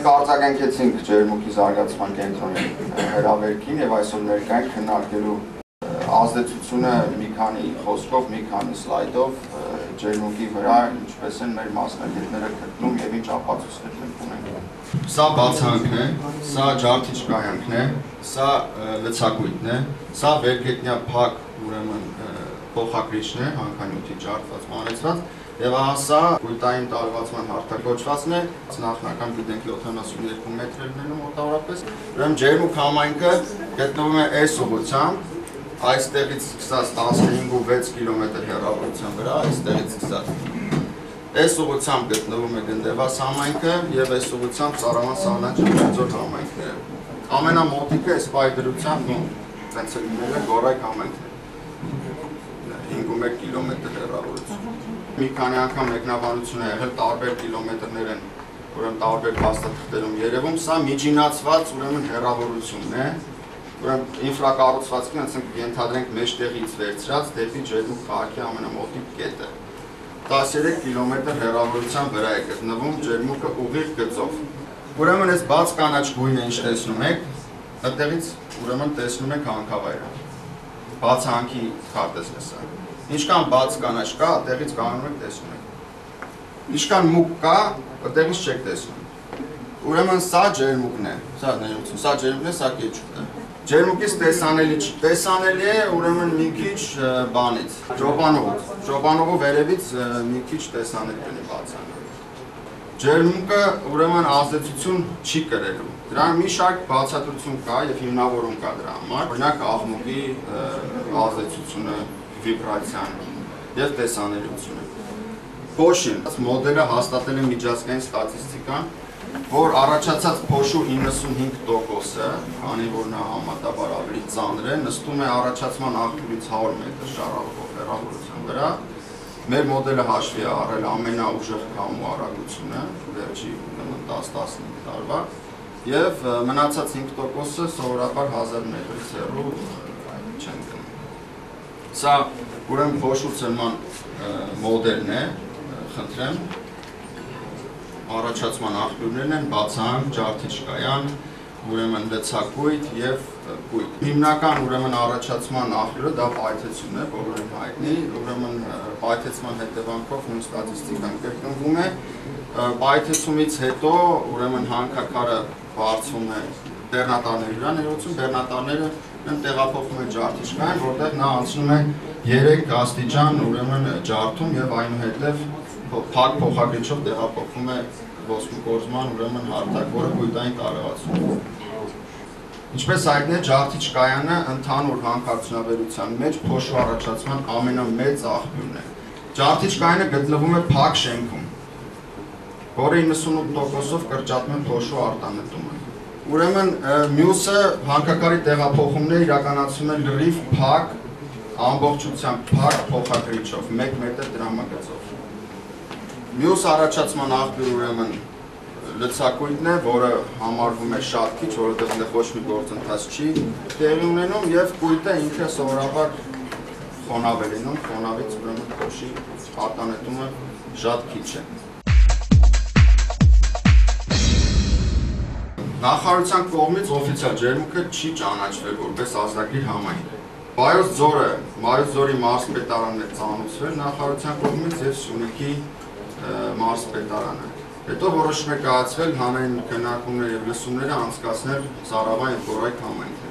Արձագանքեցինք ջերմուկի զարգացման կենտրոնի հրավերքին եւ այսօր ներկա ենք քննարկելու ազդեցությունը մի քանի խոսքով, մի քանի սլայդով ջերմուկի վրա, ինչպես են մեր մասնագետները գտնում եւ ինչ ապացույցներ ունենք։ Սա բացանքն է, սա ջարդիչ կայանքն է, սա լցակույտն է, սա վերգետնյա փակ, ուրեմն փոխակրիչն է, հանքանյութի ջարդված, մանեցված Եվ սա կույտային տարվածման հարթակոչվածն է, նախնական գիտենք 72 մետր լինելու մոտավորապես։ Ուրեմն ջերմուկ համայնքը գտնվում է այս ուղղությամբ, այստեղից սկսած 15-6 կիլոմետր հեռավորության վրա, այստեղից սկսած։ Այս ուղղությամբ գտնվում է Գնդեվաս համայնքը եւ այս ուղղությամբ Սարաման Սահմանաձոր համայնքները։ Ամենամոտիկը այս պայդրությամբ տենց լինել է Գորայք համայնքն է։ 5-1 կիլոմետր հեռավորություն։ Մի քանի անգամ մեկնաբանություն է եղել տարբեր կիլոմետրներ են, ուրեմն տարբեր փաստաթղթերում երևում, սա միջինացված ուրեմն հեռավորությունն է, ուրեմն ինֆրակառուցվածքին ասենք ենթադրենք մեջտեղից վերցրած դեպի ջերմուկ քաղաքի ամենամոտիկ կետը։ 13 կիլոմետր հեռավորության վրա է գտնվում ջերմուկը ուղիղ գծով։ Ուրեմն այս բաց կանաչ գույնը ինչ տեսնում եք, այդտեղից ուրեմն տեսնում եք հանքավայրը։ Բաց հանքի քարտեզն է սա։ Ինչքան բաց կանաչ կա, այդտեղից կանում եք տեսնում եք։ Ինչքան մուկ կա, այդտեղից չեք տեսնում։ Ուրեմն սա ջերմուկն է, սա ներողություն, սա ջերմուկն է, սա կեչուկն է։ Ջերմուկից տեսանելի չի։ Տեսանելի է ուրեմն մի քիչ բանից, ճոպանովու վերևից մի քիչ տեսանելի կլինի բացանը։ Ջերմուկը ուրեմն ազդեցություն չի կրելու։ Դրան մի շարք բացատրություն կա եւ հիմնավորում կա դրա համար։ Օրինակ աղմուկի ազդեցությունը վիբրացիան եւ տեսանելիությունը։ Փոշին մոդելը հաստատել է միջազգային ստատիստիկան, որ առաջացած փոշու 95%-ը, քանի որ նա համատաբար ավելի ծանր է, նստում է առաջացման աղբյուրից 100 մետր շարավով հեռավորության վրա։ Մեր մոդելը հաշվի է առել ամենաուժեղ քամու արագությունը, վերջի 10-15 տարվա, եւ մնացած 5%-ը սովորաբար 1000 մետրից հեռու չեն գնում։ Սա ուրեմն փոշու ցնման մոդելն է, խնդրեմ, առաջացման աղբյուրներն են բացանք, ջարդիչ կայան, ուրեմն լցակույտ եւ կույտ։ Հիմնական ուրեմն առաջացման աղբյուրը դա պայթեցումն է, բոլորին հայտնի, ուրեմն պայթեցման հետևանքով նույն ստատիստիկան կրկնվում է։ Պայթեցումից հետո ուրեմն հանքաքարը բարձվում է բեռնատարների վրա, ներողություն, բեռնատարները տեղափոխվում է ջարդիչ կայան, որտեղ նա անցնում է 3 աստիճան ուրեմն ջարդում եւ այնուհետեւ փակ փոխակրիչով տեղափոխվում է ոսկուկորզման ուրեմն հարթակ, որը կույտային տարածում է։ Ինչպես հայտնի է, ջարդիչ կայանը ընդհանուր հանքարդյունաբերության մեջ փոշու առաջացման ամենամեծ աղբյուրն է։ Ջարդիչ կայանը գտնվում է փակ շենքում, որը 98%-ով կրճատում է փոշու արտանետումը։ Ուրեմն մյուսը հանքաքարի տեղափոխումները իրականացում են լրիվ փակ, ամբողջությամբ փակ փոխակրիչով 1 մետր դրամագծով։ Մյուս առաջացման աղբյուր ուրեմն լցակույտն է, որը համարվում է շատ քիչ, որովհետև այնտեղ ոչ մի գործընթաց չի տեղի ունենում եւ կույտը ինքը սովորաբար խոնավ է լինում, խոնավից ուրեմն փոշի արտանետումը շատ քիչ է։ Նախարարության կողմից օֆիցիալ ջերմուկը չի ճանաչվել որպես ազդագիր համայնք։ Վայոց ձորը, Վայոց ձորի մարզպետարանն է ծանուցվել նախարարության կողմից եւ Սյունիքի մարզպետարանը։ Հետո որոշում է կայացվել հանրային քննարկումներ եւ լսումները անցկացնել Սարավան եւ Գորայք համայնքներում։